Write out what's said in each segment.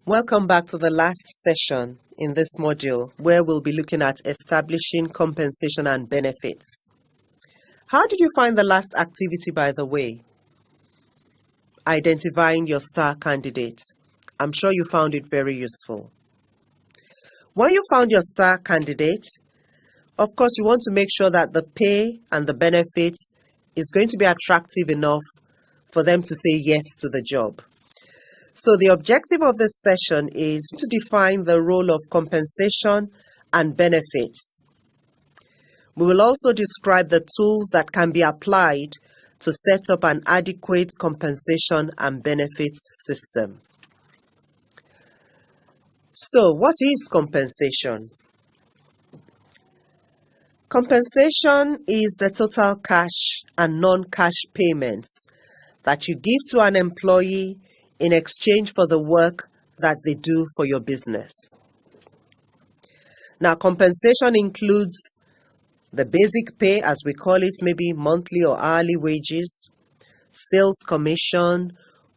Welcome back to the last session in this module, where we'll be looking at establishing compensation and benefits. How did you find the last activity, by the way? Identifying your star candidate. I'm sure you found it very useful. When you found your star candidate, of course, you want to make sure that the pay and the benefits is going to be attractive enough for them to say yes to the job. So the objective of this session is to define the role of compensation and benefits. We will also describe the tools that can be applied to set up an adequate compensation and benefits system. So, what is compensation? Compensation is the total cash and non-cash payments that you give to an employee in exchange for the work that they do for your business. Now, compensation includes the basic pay, as we call it, maybe monthly or hourly wages, sales commission,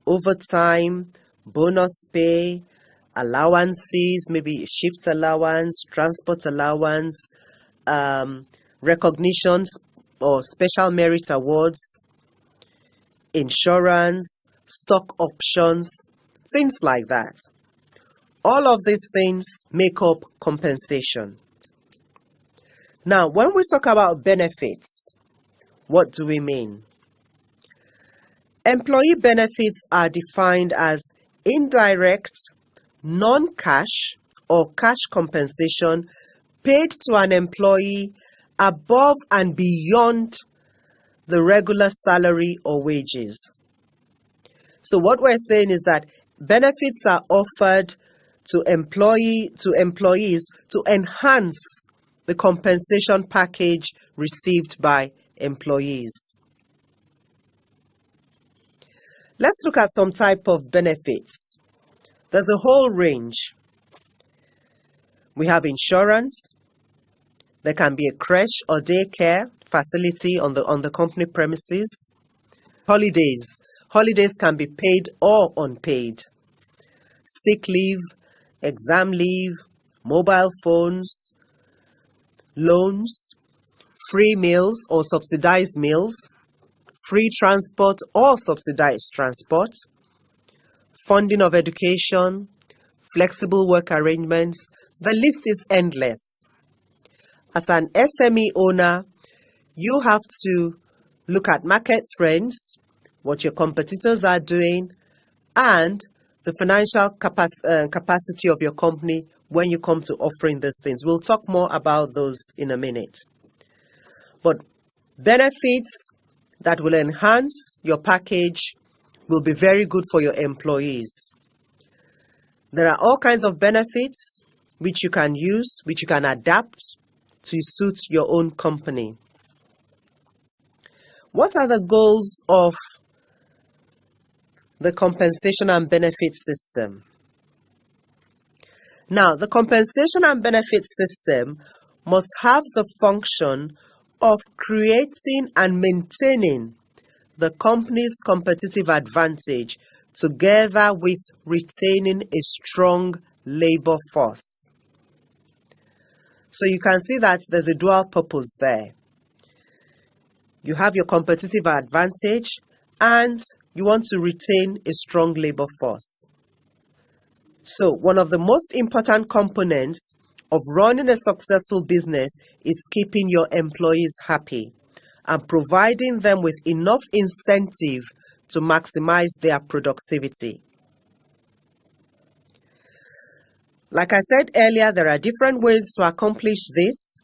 overtime, bonus pay, allowances, maybe shift allowance, transport allowance, recognitions or special merit awards, insurance, stock options, things like that. All of these things make up compensation. Now, when we talk about benefits, what do we mean? Employee benefits are defined as indirect, non-cash or cash compensation paid to an employee above and beyond the regular salary or wages. So what we're saying is that benefits are offered to employees to enhance the compensation package received by employees. Let's look at some type of benefits. There's a whole range. We have insurance. There can be a creche or daycare facility on the company premises. Holidays. Holidays can be paid or unpaid. Sick leave, exam leave, mobile phones, loans, free meals or subsidized meals, free transport or subsidized transport, funding of education, flexible work arrangements. The list is endless. As an SME owner, you have to look at market trends, what your competitors are doing, and the financial capacity of your company when you come to offering these things. We'll talk more about those in a minute. But benefits that will enhance your package will be very good for your employees. There are all kinds of benefits which you can use, which you can adapt to suit your own company. What are the goals of the compensation and benefit system? Now, the compensation and benefit system must have the function of creating and maintaining the company's competitive advantage together with retaining a strong labor force. So you can see that there's a dual purpose there. You have your competitive advantage and you want to retain a strong labor force. So one of the most important components of running a successful business is keeping your employees happy and providing them with enough incentive to maximize their productivity. Like I said earlier, there are different ways to accomplish this,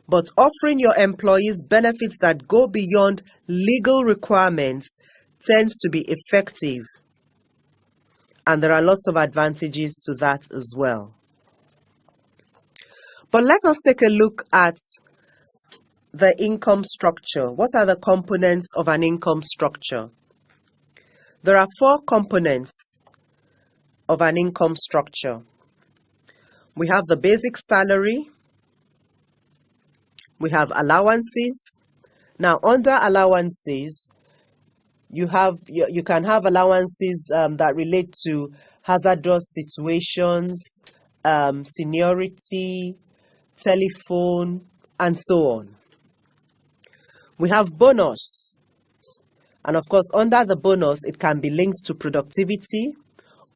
but offering your employees benefits that go beyond legal requirements tends to be effective. And there are lots of advantages to that as well. But let us take a look at the income structure. What are the components of an income structure? There are 4 components of an income structure. We have the basic salary. We have allowances. Now, under allowances, you can have allowances that relate to hazardous situations, seniority, telephone, and so on. We have bonus. And of course, under the bonus, it can be linked to productivity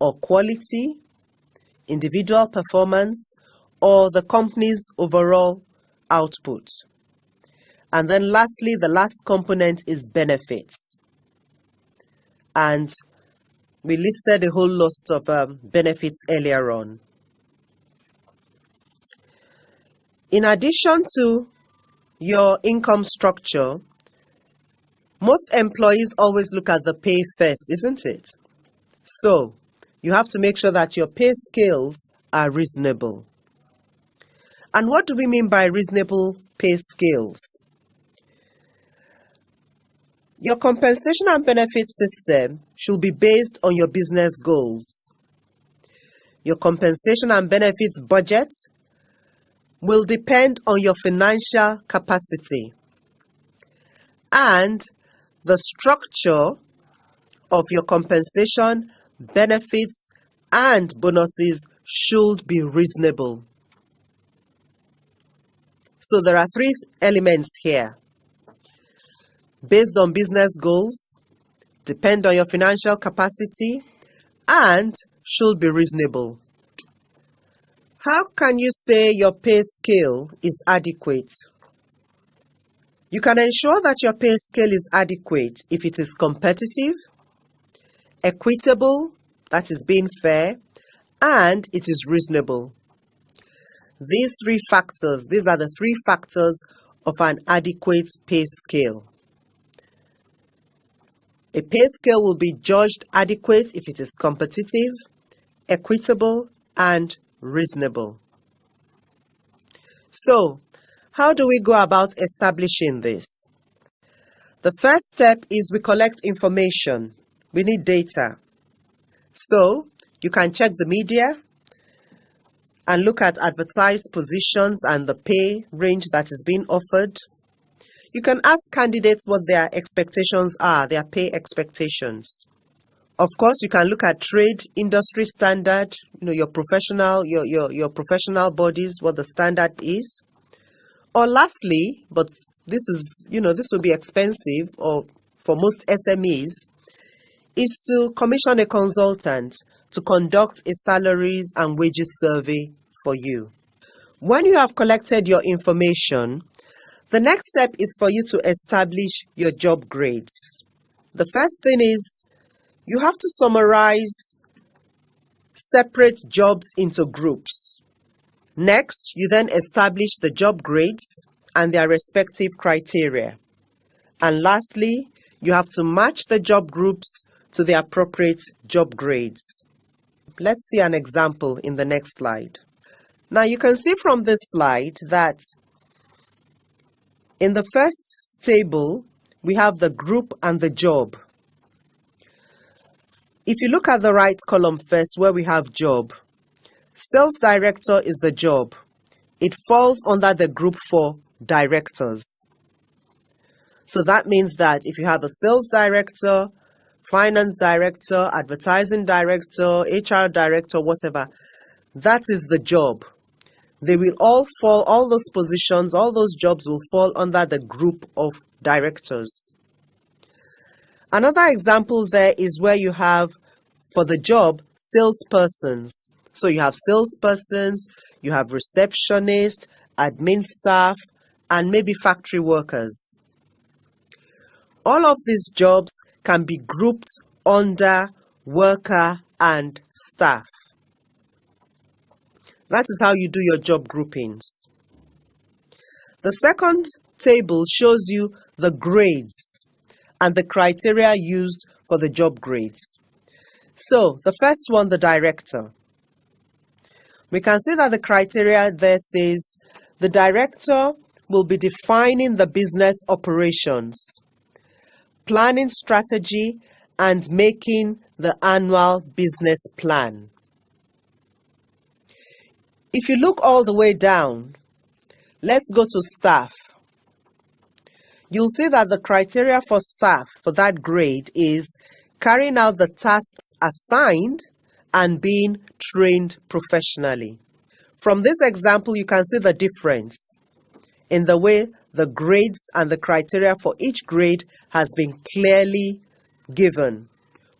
or quality, individual performance, or the company's overall output. And then lastly, the last component is benefits. And we listed a whole list of benefits earlier on. In addition to your income structure, most employees always look at the pay first, isn't it? So, you have to make sure that your pay scales are reasonable. And what do we mean by reasonable pay scales? Your compensation and benefits system should be based on your business goals. Your compensation and benefits budget will depend on your financial capacity. And the structure of your compensation, benefits, and bonuses should be reasonable. So there are three elements here. Based on business goals, depend on your financial capacity, and should be reasonable. How can you say your pay scale is adequate? You can ensure that your pay scale is adequate if it is competitive, equitable, that is being fair, and it is reasonable. These are the three factors of an adequate pay scale. A pay scale will be judged adequate if it is competitive, equitable, and reasonable. So, how do we go about establishing this? The first step is we collect information. We need data. So, you can check the media and look at advertised positions and the pay range that is being offered. You can ask candidates what their expectations are, their pay expectations. Of course, you can look at trade, industry standard, your professional bodies, what the standard is. Or lastly, but this will be expensive, or for most SMEs, is to commission a consultant to conduct a salaries and wages survey for you. When you have collected your information, the next step is for you to establish your job grades. The first thing is you have to summarize separate jobs into groups. Next, you then establish the job grades and their respective criteria. And lastly, you have to match the job groups to the appropriate job grades. Let's see an example in the next slide. Now you can see from this slide that in the first table, we have the group and the job. If you look at the right column first, where we have job, sales director is the job. It falls under the group for directors. So that means that if you have a sales director, finance director, advertising director, HR director, whatever, that is the job. They will all fall, all those positions, all those jobs will fall under the group of directors. Another example there is where you have, for the job, salespersons. So you have salespersons, you have receptionists, admin staff, and maybe factory workers. All of these jobs can be grouped under worker and staff. That is how you do your job groupings. The second table shows you the grades and the criteria used for the job grades. So, the first one, the director. We can see that the criteria there says the director will be defining the business operations, planning strategy, and making the annual business plan. If you look all the way down, let's go to staff. You'll see that the criteria for staff for that grade is carrying out the tasks assigned and being trained professionally. From this example, you can see the difference in the way the grades and the criteria for each grade has been clearly given.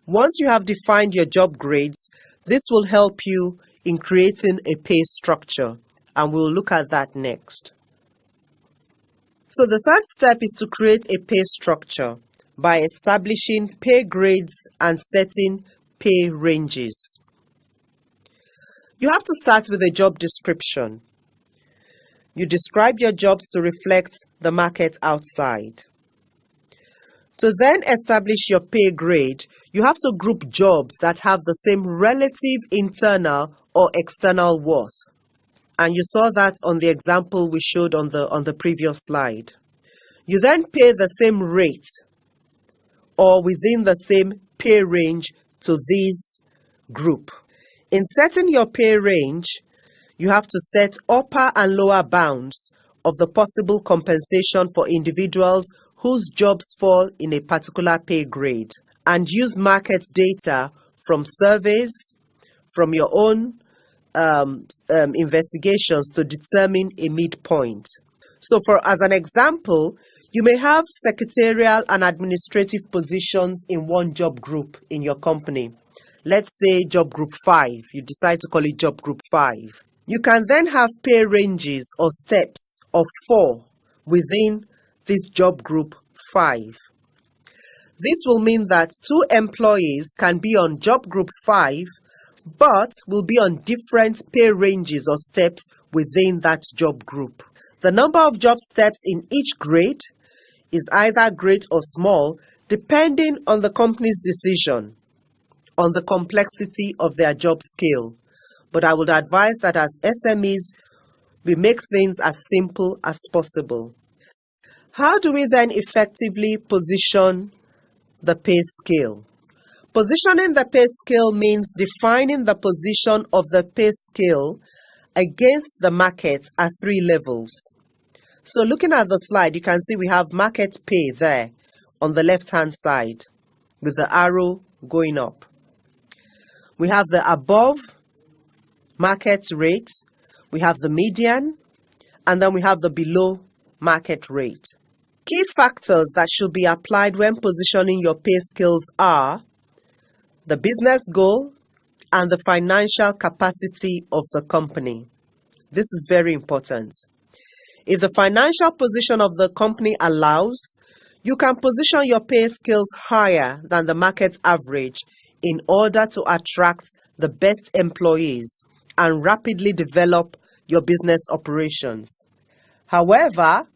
Once you have defined your job grades, this will help you in creating a pay structure, and we'll look at that next. So the third step is to create a pay structure by establishing pay grades and setting pay ranges. You have to start with a job description. You describe your jobs to reflect the market outside. To then establish your pay grade, you have to group jobs that have the same relative internal or external worth. And you saw that on the example we showed on the previous slide. You then pay the same rate or within the same pay range to this group. In setting your pay range, you have to set upper and lower bounds of the possible compensation for individuals whose jobs fall in a particular pay grade, and use market data from surveys, from your own investigations to determine a midpoint. So as an example, you may have secretarial and administrative positions in one job group in your company. Let's say job group 5. You decide to call it job group 5. You can then have pay ranges or steps of 4 within this job group 5. This will mean that 2 employees can be on job group 5 but will be on different pay ranges or steps within that job group. The number of job steps in each grade is either great or small depending on the company's decision on the complexity of their job scale. But I would advise that as SMEs, we make things as simple as possible. How do we then effectively position the pay scale? Positioning the pay scale means defining the position of the pay scale against the market at 3 levels. So looking at the slide, you can see we have market pay there on the left-hand side with the arrow going up. We have the above market rate, we have the median, and then we have the below market rate. Key factors that should be applied when positioning your pay scales are the business goal and the financial capacity of the company. This is very important. If the financial position of the company allows, you can position your pay scales higher than the market average in order to attract the best employees and rapidly develop your business operations. However,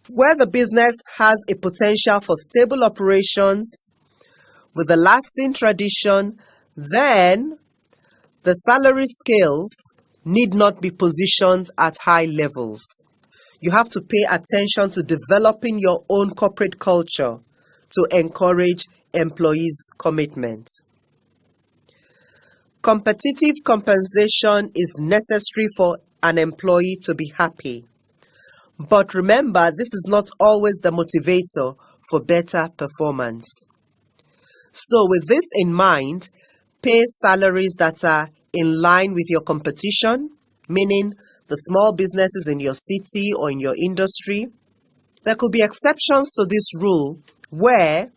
where the business has a potential for stable operations with a lasting tradition, then the salary scales need not be positioned at high levels. You have to pay attention to developing your own corporate culture to encourage employees' commitment. Competitive compensation is necessary for an employee to be happy. But remember, this is not always the motivator for better performance. So with this in mind, pay salaries that are in line with your competition, meaning the small businesses in your city or in your industry. There could be exceptions to this rule where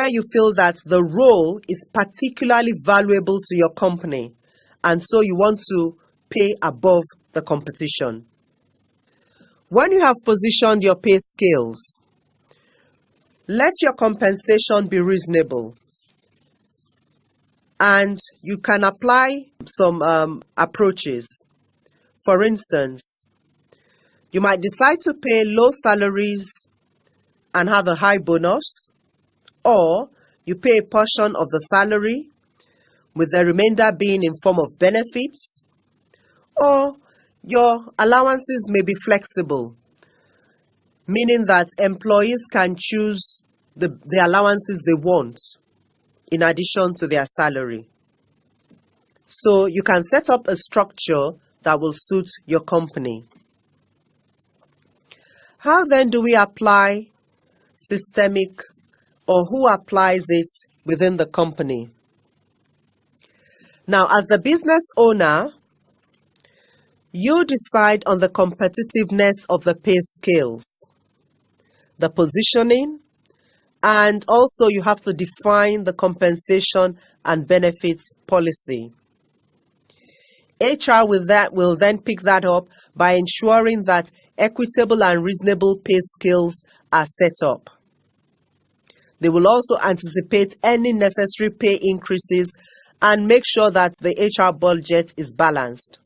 you feel that the role is particularly valuable to your company and so you want to pay above the competition. When you have positioned your pay scales, let your compensation be reasonable. And you can apply some approaches. For instance, you might decide to pay low salaries and have a high bonus, or you pay a portion of the salary with the remainder being in form of benefits, or your allowances may be flexible, meaning that employees can choose the allowances they want in addition to their salary. So you can set up a structure that will suit your company. How then do we apply systemic, or who applies it within the company? Now, as the business owner, you decide on the competitiveness of the pay scales, the positioning, and also you have to define the compensation and benefits policy. HR will then pick that up by ensuring that equitable and reasonable pay scales are set up. They will also anticipate any necessary pay increases and make sure that the HR budget is balanced.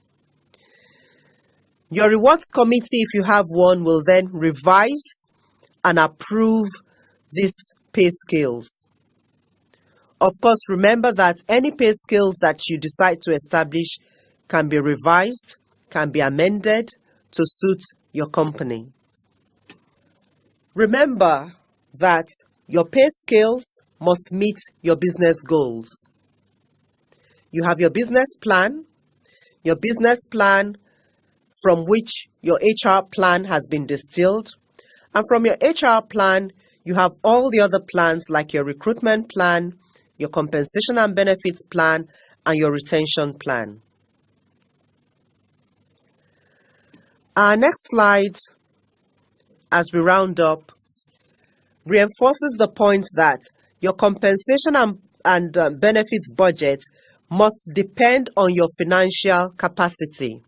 Your rewards committee, if you have one, will then revise and approve these pay scales. Of course, remember that any pay scales that you decide to establish can be revised, can be amended to suit your company. Remember that your pay scales must meet your business goals. You have your business plan from which your HR plan has been distilled. And from your HR plan, you have all the other plans like your recruitment plan, your compensation and benefits plan, and your retention plan. Our next slide, as we round up, reinforces the point that your compensation and benefits budget must depend on your financial capacity.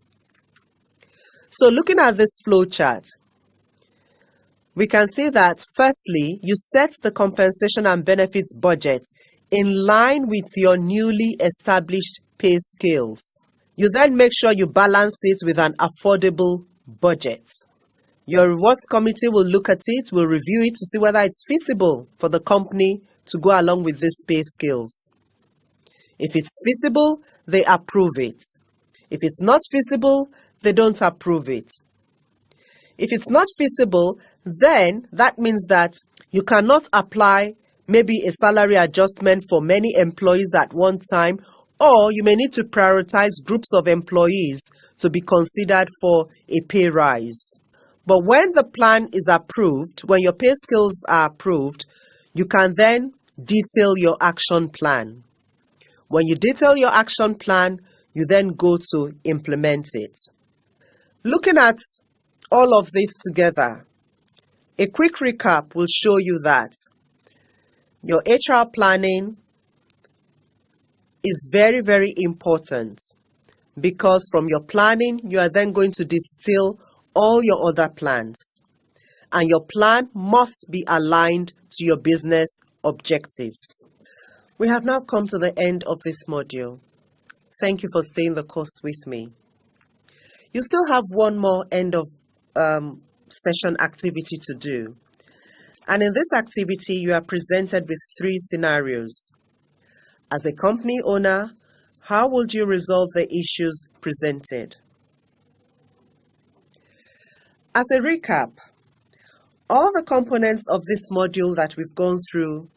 So looking at this flow chart, we can see that firstly, you set the compensation and benefits budget in line with your newly established pay scales. You then make sure you balance it with an affordable budget. Your rewards committee will look at it, will review it to see whether it's feasible for the company to go along with these pay scales. If it's feasible, they approve it. If it's not feasible, they don't approve it. If it's not feasible, then that means that you cannot apply maybe a salary adjustment for many employees at one time, or you may need to prioritize groups of employees to be considered for a pay rise. But when the plan is approved, when your pay scales are approved, you can then detail your action plan. When you detail your action plan, you then go to implement it. Looking at all of this together, a quick recap will show you that your HR planning is very, very important, because from your planning, you are then going to distill all your other plans. And your plan must be aligned to your business objectives. We have now come to the end of this module. Thank you for staying the course with me. You still have one more end of session activity to do. And in this activity, you are presented with 3 scenarios. As a company owner, how would you resolve the issues presented? As a recap, all the components of this module that we've gone through,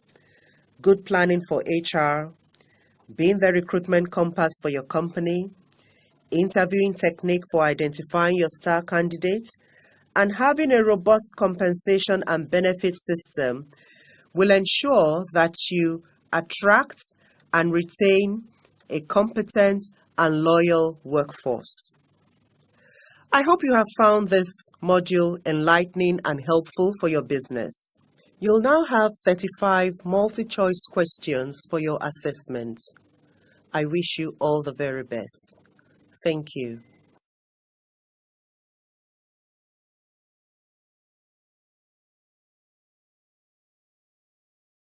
good planning for HR, being the recruitment compass for your company, interviewing technique for identifying your star candidate, and having a robust compensation and benefit system will ensure that you attract and retain a competent and loyal workforce. I hope you have found this module enlightening and helpful for your business. You'll now have 35 multi-choice questions for your assessment. I wish you all the very best. Thank you.